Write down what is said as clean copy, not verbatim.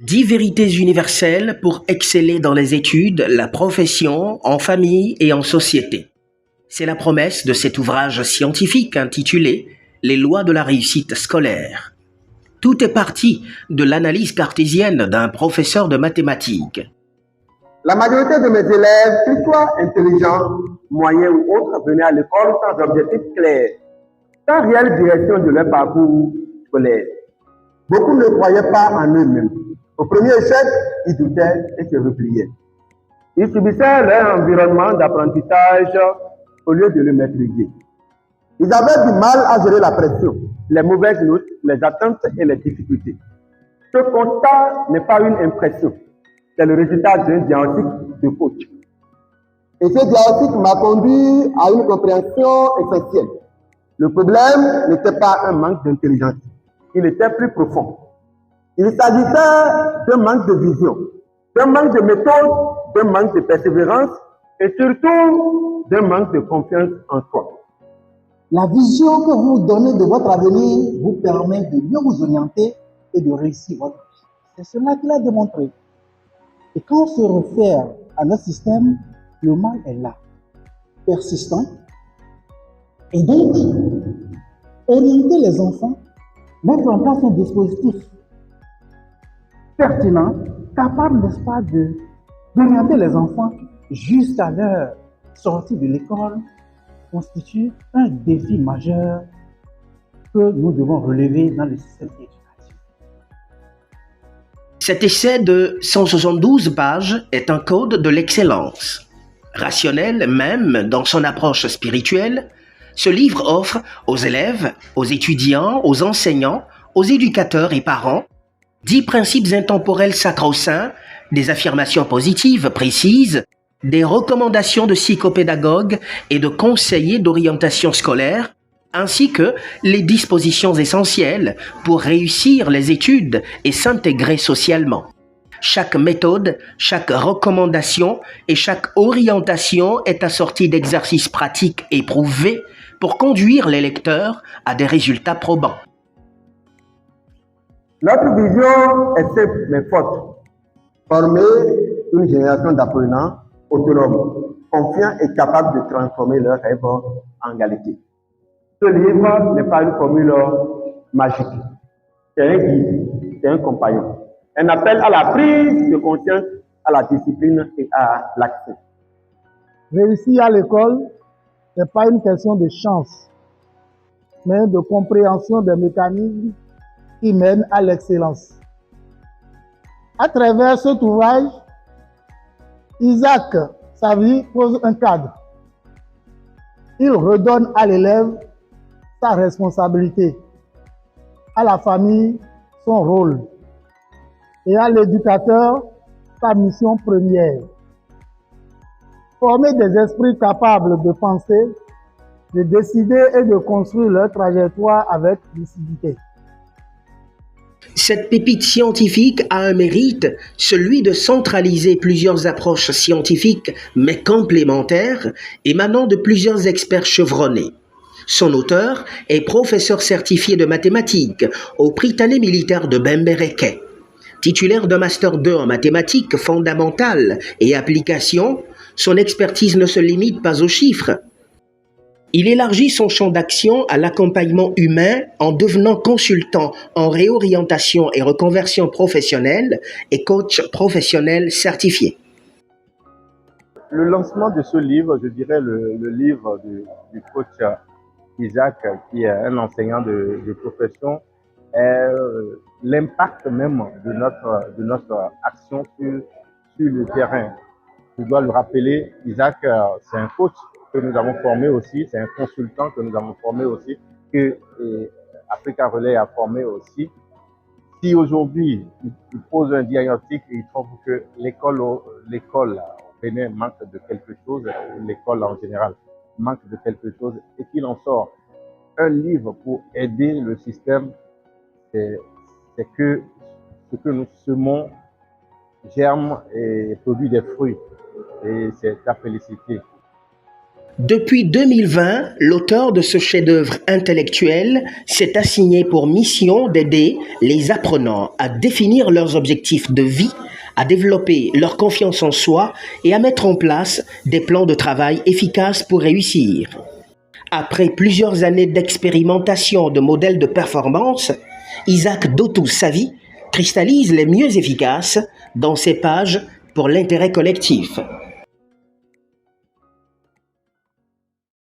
10 vérités universelles pour exceller dans les études, la profession, en famille et en société. C'est la promesse de cet ouvrage scientifique intitulé Les lois de la réussite scolaire. Tout est parti de l'analyse cartésienne d'un professeur de mathématiques. La majorité de mes élèves, qu'ils soient intelligents, moyens ou autres, venaient à l'école sans objectif clair, sans réelle direction de leur parcours scolaire. Beaucoup ne croyaient pas en eux-mêmes. Au premier échec, ils doutaient et se repliaient. Ils subissaient leur environnement d'apprentissage au lieu de le maîtriser. Ils avaient du mal à gérer la pression, les mauvaises notes, les attentes et les difficultés. Ce constat n'est pas une impression, c'est le résultat d'un diagnostic de coach. Et ce diagnostic m'a conduit à une compréhension essentielle. Le problème n'était pas un manque d'intelligence, il était plus profond. Il s'agissait d'un manque de vision, d'un manque de méthode, d'un manque de persévérance et surtout d'un manque de confiance en soi. La vision que vous donnez de votre avenir vous permet de mieux vous orienter et de réussir votre vie. C'est cela qu'il a démontré. Et quand on se réfère à notre système, le mal est là, persistant. Et donc, orienter les enfants, mettre en place un dispositif pertinent, capable, n'est-ce pas, d'orienter les enfants jusqu'à leur sortie de l'école, constitue un défi majeur que nous devons relever dans le système éducatif. Cet essai de 172 pages est un code de l'excellence. Rationnel même dans son approche spirituelle, ce livre offre aux élèves, aux étudiants, aux enseignants, aux éducateurs et parents 10 principes intemporels sacro-saints, des affirmations positives précises, des recommandations de psychopédagogues et de conseillers d'orientation scolaire, ainsi que les dispositions essentielles pour réussir les études et s'intégrer socialement. Chaque méthode, chaque recommandation et chaque orientation est assortie d'exercices pratiques éprouvés pour conduire les lecteurs à des résultats probants. Notre vision est simple mais forte. Former une génération d'apprenants autonomes, confiants et capables de transformer leurs rêves en réalité. Ce livre n'est pas une formule magique. C'est un guide, c'est un compagnon. Un appel à la prise de conscience, à la discipline et à l'action. Réussir à l'école n'est pas une question de chance, mais de compréhension des mécanismes qui mènent à l'excellence. À travers cet ouvrage, Isaac Savy pose un cadre. Il redonne à l'élève sa responsabilité, à la famille son rôle et à l'éducateur sa mission première. Former des esprits capables de penser, de décider et de construire leur trajectoire avec lucidité. Cette pépite scientifique a un mérite, celui de centraliser plusieurs approches scientifiques mais complémentaires émanant de plusieurs experts chevronnés. Son auteur est professeur certifié de mathématiques au Prytanée militaire de Bembereke. Titulaire d'un Master 2 en mathématiques fondamentales et applications, son expertise ne se limite pas aux chiffres. Il élargit son champ d'action à l'accompagnement humain en devenant consultant en réorientation et reconversion professionnelle et coach professionnel certifié. Le lancement de ce livre, je dirais le livre du coach Isaac, qui est un enseignant de profession, est l'impact même de notre action sur le terrain. Je dois le rappeler, Isaac, c'est un coach que nous avons formé aussi, c'est un consultant que nous avons formé aussi, que Africa Relay a formé aussi. Si aujourd'hui, il pose un diagnostic et il trouve que l'école au Bénin manque de quelque chose, l'école en général manque de quelque chose, et qu'il en sort un livre pour aider le système, c'est que ce que nous semons germe et produit des fruits. Et c'est à féliciter. Depuis 2020, l'auteur de ce chef-d'œuvre intellectuel s'est assigné pour mission d'aider les apprenants à définir leurs objectifs de vie, à développer leur confiance en soi et à mettre en place des plans de travail efficaces pour réussir. Après plusieurs années d'expérimentation de modèles de performance, Isaac Dotous-Savy cristallise les mieux efficaces dans ses pages pour l'intérêt collectif.